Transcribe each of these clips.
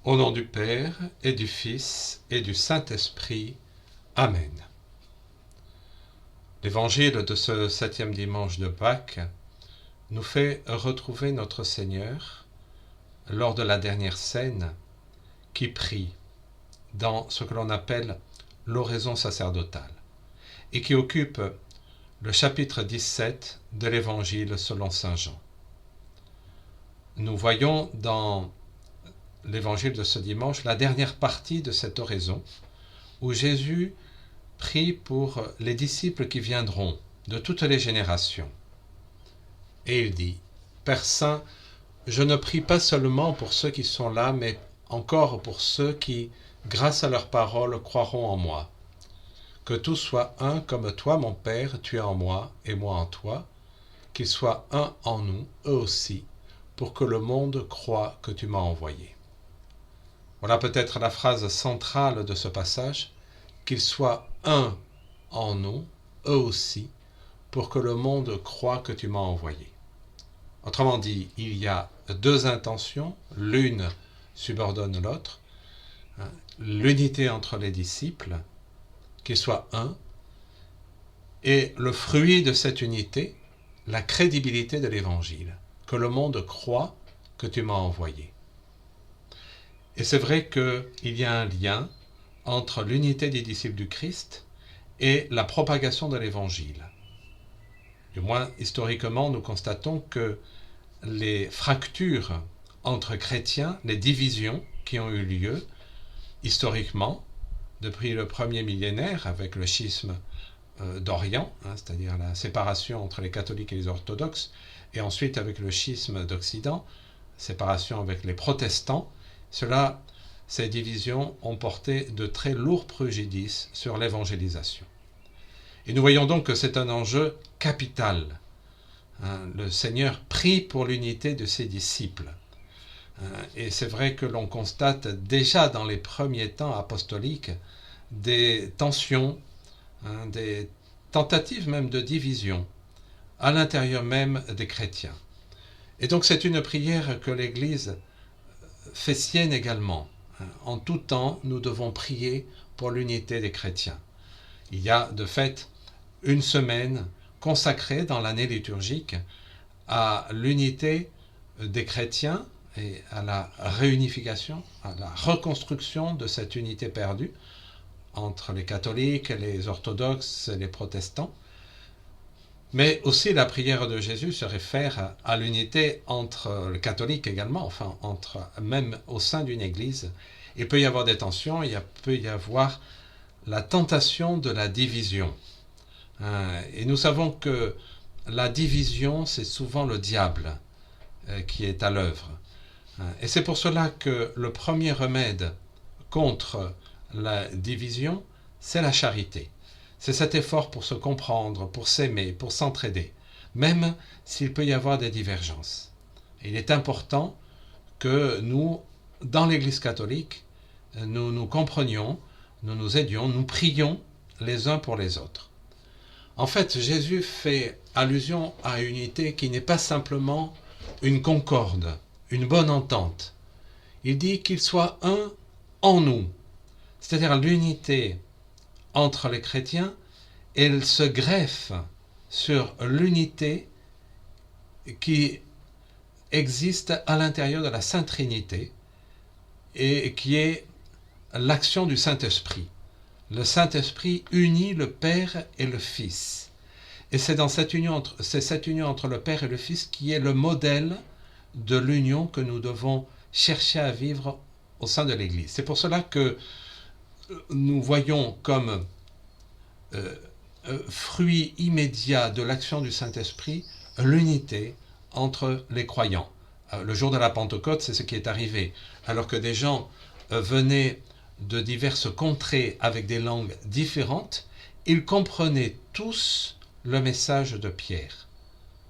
Au nom du Père, et du Fils, et du Saint-Esprit. Amen. L'évangile de ce 7e dimanche de Pâques nous fait retrouver notre Seigneur lors de la dernière scène qui prie dans ce que l'on appelle l'oraison sacerdotale et qui occupe le chapitre 17 de l'évangile selon saint Jean. Nous voyons dans l'évangile de ce dimanche la dernière partie de cette oraison où Jésus prie pour les disciples qui viendront de toutes les générations. Et il dit, Père Saint, je ne prie pas seulement pour ceux qui sont là, mais encore pour ceux qui, grâce à leur parole, croiront en moi. Que tous soient un comme toi, mon Père, tu es en moi et moi en toi, qu'ils soient un en nous, eux aussi, pour que le monde croie que tu m'as envoyé. Voilà peut-être la phrase centrale de ce passage, qu'ils soient un en nous, eux aussi, pour que le monde croie que tu m'as envoyé. Autrement dit, il y a deux intentions, l'une subordonne l'autre, l'unité entre les disciples, qu'ils soient un, et le fruit de cette unité, la crédibilité de l'Évangile, que le monde croit que tu m'as envoyé. Et c'est vrai qu'il y a un lien entre l'unité des disciples du Christ et la propagation de l'Évangile. Du moins, historiquement, nous constatons que les fractures entre chrétiens, les divisions qui ont eu lieu, historiquement, depuis le premier millénaire, avec le schisme d'Orient, c'est-à-dire la séparation entre les catholiques et les orthodoxes, et ensuite avec le schisme d'Occident, séparation avec les protestants, ces divisions ont porté de très lourds préjudices sur l'évangélisation. Et nous voyons donc que c'est un enjeu capital. Le Seigneur prie pour l'unité de ses disciples. Et c'est vrai que l'on constate déjà dans les premiers temps apostoliques des tensions, des tentatives même de division à l'intérieur même des chrétiens. Et donc c'est une prière que l'Église fait sienne également. En tout temps, nous devons prier pour l'unité des chrétiens. Il y a de fait une semaine consacrée dans l'année liturgique à l'unité des chrétiens et à la réunification, à la reconstruction de cette unité perdue entre les catholiques, les orthodoxes et les protestants. Mais aussi la prière de Jésus se réfère à l'unité entre les catholiques également, enfin même au sein d'une église. Il peut y avoir des tensions, il peut y avoir la tentation de la division. Et nous savons que la division, c'est souvent le diable qui est à l'œuvre. Et c'est pour cela que le premier remède contre la division, c'est la charité. C'est cet effort pour se comprendre, pour s'aimer, pour s'entraider, même s'il peut y avoir des divergences. Il est important que nous, dans l'Église catholique, nous nous comprenions, nous nous aidions, nous prions les uns pour les autres. En fait, Jésus fait allusion à une unité qui n'est pas simplement une concorde, une bonne entente. Il dit qu'il soit un en nous, c'est-à-dire l'unité entre les chrétiens, elle se greffe sur l'unité qui existe à l'intérieur de la Sainte Trinité et qui est l'action du Saint-Esprit. Le Saint-Esprit unit le Père et le Fils. Et c'est cette union entre le Père et le Fils qui est le modèle de l'union que nous devons chercher à vivre au sein de l'Église. C'est pour cela que nous voyons comme fruit immédiat de l'action du Saint-Esprit l'unité entre les croyants. Le jour de la Pentecôte, c'est ce qui est arrivé. Alors que des gens venaient de diverses contrées avec des langues différentes, ils comprenaient tous le message de Pierre.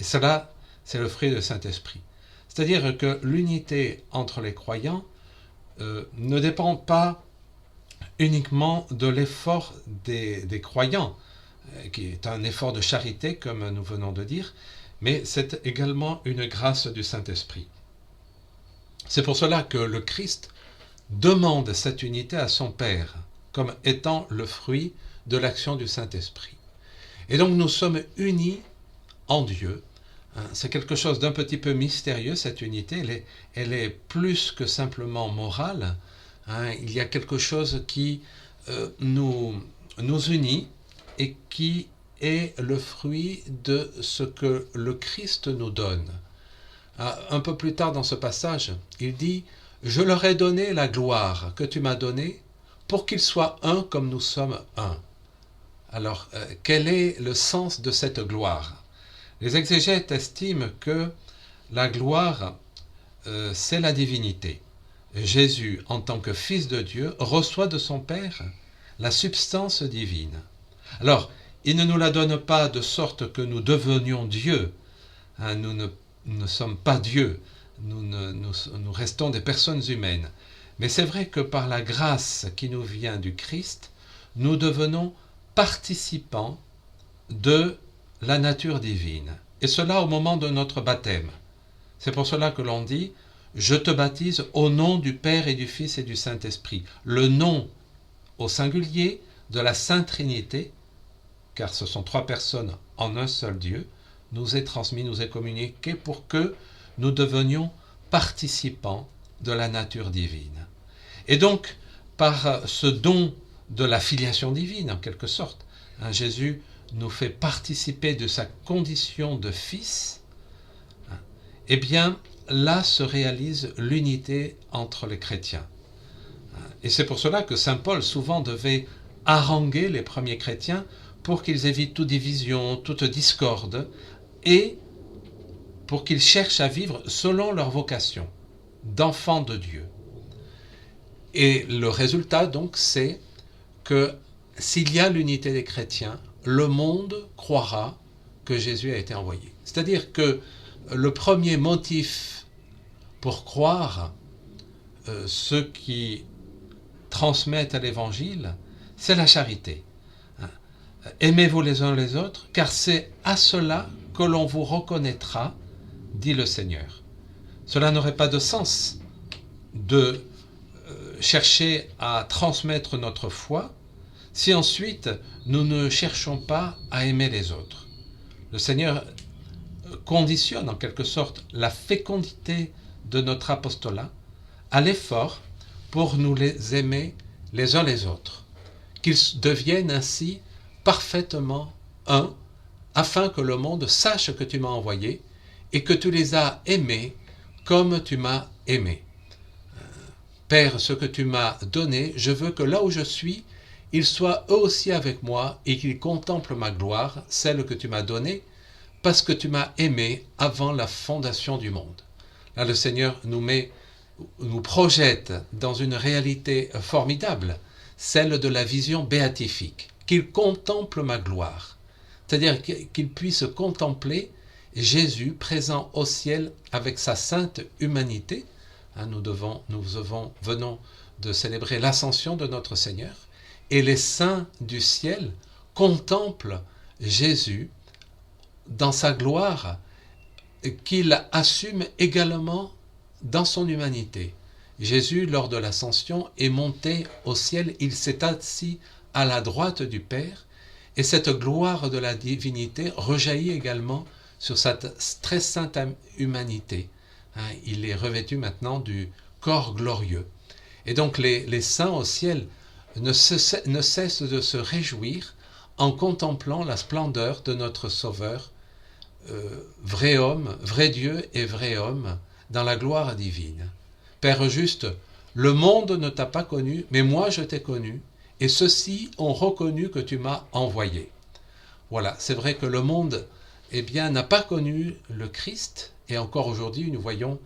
Et cela, c'est le fruit du Saint-Esprit. C'est-à-dire que l'unité entre les croyants ne dépend pas uniquement de l'effort des croyants, qui est un effort de charité, comme nous venons de dire, mais c'est également une grâce du Saint-Esprit. C'est pour cela que le Christ demande cette unité à son Père, comme étant le fruit de l'action du Saint-Esprit. Et donc nous sommes unis en Dieu. C'est quelque chose d'un petit peu mystérieux, cette unité. Elle est plus que simplement morale. Il y a quelque chose qui nous unit et qui est le fruit de ce que le Christ nous donne. Un peu plus tard dans ce passage, il dit « Je leur ai donné la gloire que tu m'as donnée pour qu'ils soient un comme nous sommes un. » Alors, quel est le sens de cette gloire ? Les exégètes estiment que la gloire, c'est la divinité. Jésus, en tant que Fils de Dieu, reçoit de son Père la substance divine. Alors, il ne nous la donne pas de sorte que nous devenions Dieu. Nous ne sommes pas Dieu, nous restons des personnes humaines. Mais c'est vrai que par la grâce qui nous vient du Christ, nous devenons participants de la nature divine. Et cela au moment de notre baptême. C'est pour cela que l'on dit « Je te baptise au nom du Père et du Fils et du Saint-Esprit ». Le nom au singulier de la Sainte Trinité, car ce sont trois personnes en un seul Dieu, nous est transmis, nous est communiqué pour que nous devenions participants de la nature divine. Et donc, par ce don de la filiation divine, en quelque sorte, Jésus nous fait participer de sa condition de fils, eh bien, là se réalise l'unité entre les chrétiens. Et c'est pour cela que saint Paul souvent devait haranguer les premiers chrétiens pour qu'ils évitent toute division, toute discorde, et pour qu'ils cherchent à vivre selon leur vocation d'enfants de Dieu. Et le résultat, donc, c'est que s'il y a l'unité des chrétiens, le monde croira que Jésus a été envoyé. C'est-à-dire que le premier motif pour croire ceux qui transmettent à l'Évangile, c'est la charité. Aimez-vous les uns les autres, car c'est à cela que l'on vous reconnaîtra, dit le Seigneur. Cela n'aurait pas de sens de chercher à transmettre notre foi si ensuite nous ne cherchons pas à aimer les autres. Le Seigneur conditionne en quelque sorte la fécondité de notre apostolat à l'effort pour nous les aimer les uns les autres, qu'ils deviennent ainsi parfaitement un, afin que le monde sache que tu m'as envoyé et que tu les as aimés comme tu m'as aimé. Père, ce que tu m'as donné, je veux que là où je suis, ils soient eux aussi avec moi et qu'ils contemplent ma gloire, celle que tu m'as donnée, parce que tu m'as aimé avant la fondation du monde. Là, le Seigneur nous projette dans une réalité formidable, celle de la vision béatifique, qu'ils contemplent ma gloire, c'est-à-dire qu'ils puissent contempler Jésus présent au ciel avec sa sainte humanité. Nous venons de célébrer l'ascension de notre Seigneur, et les saints du ciel contemplent Jésus dans sa gloire qu'il assume également dans son humanité. Jésus, lors de l'ascension, est monté au ciel, il s'est assis à la droite du Père, et cette gloire de la divinité rejaillit également sur sa très sainte humanité. Il est revêtu maintenant du corps glorieux. Et donc les saints au ciel ne cessent de se réjouir en contemplant la splendeur de notre Sauveur, vrai homme, vrai Dieu et vrai homme, dans la gloire divine. Père juste, le monde ne t'a pas connu, mais moi je t'ai connu, et ceux-ci ont reconnu que tu m'as envoyé. Voilà, c'est vrai que le monde n'a pas connu le Christ, et encore aujourd'hui nous voyons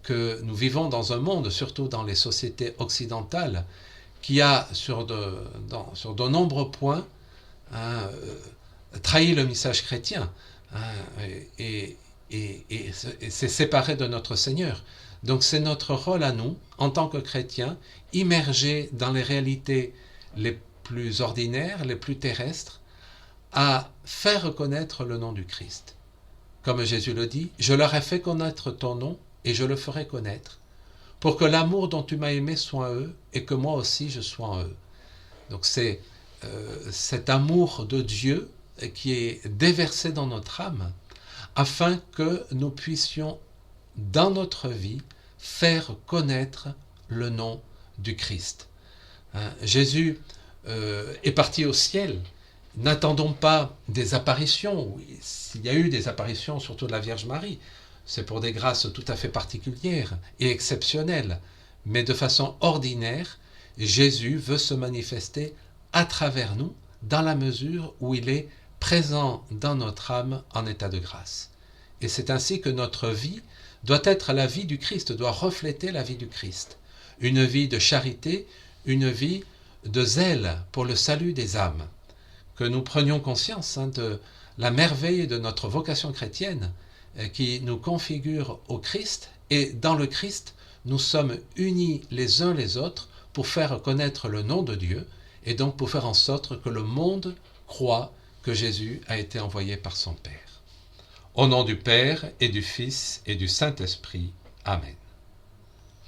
que nous vivons dans un monde, surtout dans les sociétés occidentales, qui a sur de nombreux points trahi le message chrétien et s'est séparé de notre Seigneur. Donc c'est notre rôle à nous, en tant que chrétiens, immergés dans les réalités les plus ordinaires, les plus terrestres, à faire reconnaître le nom du Christ. Comme Jésus le dit, « Je leur ai fait connaître ton nom et je le ferai connaître, pour que l'amour dont tu m'as aimé soit en eux et que moi aussi je sois en eux. Donc c'est cet amour de Dieu qui est déversé dans notre âme afin que nous puissions dans notre vie faire connaître le nom du Christ. Jésus est parti au ciel. N'attendons pas des apparitions. S'il y a eu des apparitions, surtout de la Vierge Marie, c'est pour des grâces tout à fait particulières et exceptionnelles. Mais de façon ordinaire, Jésus veut se manifester à travers nous dans la mesure où il est présent dans notre âme en état de grâce. Et c'est ainsi que notre vie doit être la vie du Christ, doit refléter la vie du Christ. Une vie de charité, une vie de zèle pour le salut des âmes. Que nous prenions conscience de la merveille de notre vocation chrétienne qui nous configure au Christ, et dans le Christ, nous sommes unis les uns les autres pour faire connaître le nom de Dieu, et donc pour faire en sorte que le monde croit que Jésus a été envoyé par son Père. Au nom du Père et du Fils et du Saint-Esprit. Amen.